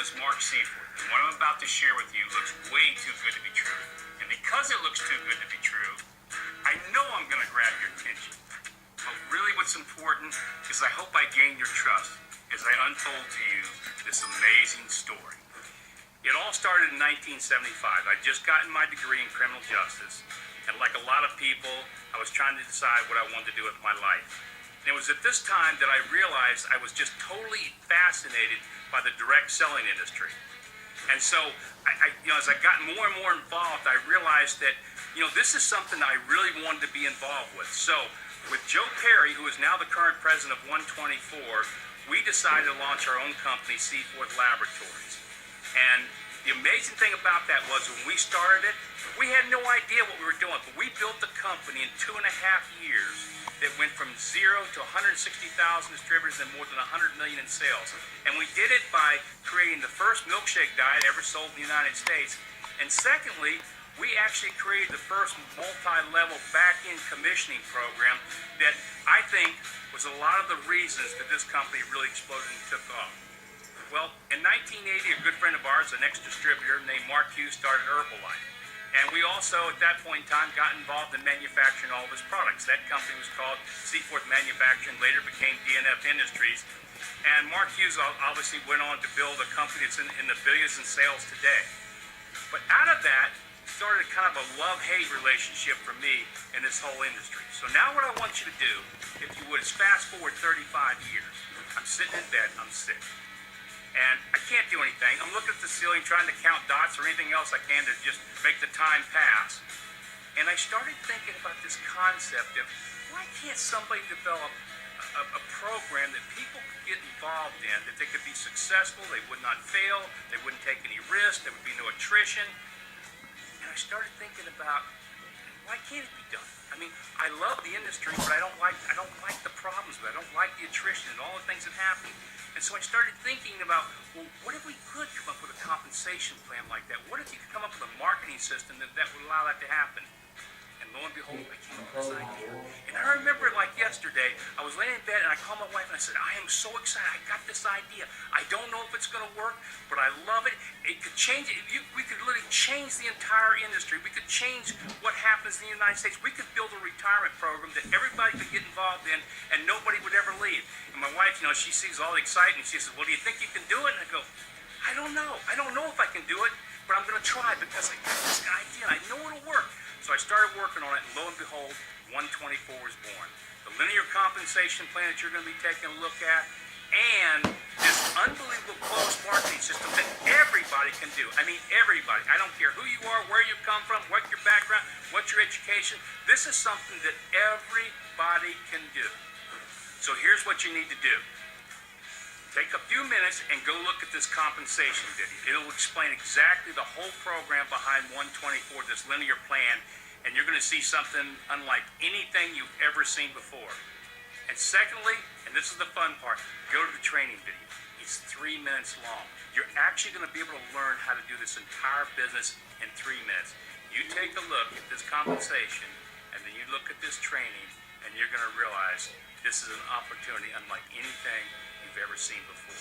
is mark-seyforth, and what I'm about to share with you looks way too good to be true. And because it looks too good to be true, I know I'm going to grab your attention. But really what's important is I hope I gain your trust as I unfold to you this amazing story. It all started in 1975. I'd just gotten my degree in criminal justice, and like a lot of people, I was trying to decide what I wanted to do with my life. And it was at this time that I realized I was just totally fascinated by the direct selling industry. And so, as I got more and more involved, I realized that, this is something I really wanted to be involved with. So, with Joe Perry, who is now the current president of One-24, we decided to launch our own company, Seyforth Laboratories. And the amazing thing about that was when we started it, we had no idea what we were doing, but we built the company in 2.5 years that went from 0 to 160,000 distributors and more than 100 million in sales. And we did it by creating the first milkshake diet ever sold in the United States. And secondly, we actually created the first multi-level back-end commissioning program that I think was a lot of the reasons that this company really exploded and took off. Well, in 1980, a good friend of ours, an ex-distributor named Mark Hughes, started Herbalife. And we also, at that point in time, got involved in manufacturing all of his products. That company was called Seyforth Manufacturing, later became DNF Industries. And Mark Hughes obviously went on to build a company that's in the billions in sales today. But out of that, started kind of a love-hate relationship for me in this whole industry. So now what I want you to do, if you would, is fast forward 35 years. I'm sitting in bed, I'm sick. And I can't do anything. I'm looking at the ceiling trying to count dots or anything else I can to just make the time pass. And I started thinking about this concept of why can't somebody develop a program that people could get involved in, that they could be successful, they would not fail, they wouldn't take any risks, there would be no attrition. And I started thinking about why can't it be done? I mean, I love the industry, but I don't like the problems with it. I don't like the attrition and all the things that happen. And so I started thinking about, well, what if we could come up with a compensation plan like that? What if you could come up with a marketing system that would allow that to happen? And lo and behold, I came up with this idea. And I remember it like yesterday. I was laying in bed and I called my wife and I said, I am so excited. I got this idea. I don't know if it's going to work, but I love it. It could change it. We could literally change the entire industry. We could change what happens in the United States. We could build a retirement program that everybody could get involved in and nobody would ever leave. And my wife, she sees all the excitement. She says, well, do you think you can do it? And I go, I don't know. I don't know if I can do it, but I'm going to try because I got this idea and I know it'll work. So I started working on it, and lo and behold, One-24 was born. The linear compensation plan that you're going to be taking a look at, and this unbelievable closed marketing system that everybody can do. I mean, everybody. I don't care who you are, where you come from, what your background, what your education. This is something that everybody can do. So here's what you need to do. Take a few minutes and go look at this compensation video. It'll explain exactly the whole program behind One-24, this linear plan, and you're going to see something unlike anything you've ever seen before. And secondly, and this is the fun part, go to the training video. It's 3 minutes long. You're actually going to be able to learn how to do this entire business in 3 minutes. You take a look at this compensation, and then you look at this training, and you're going to realize this is an opportunity unlike anything you've ever seen before.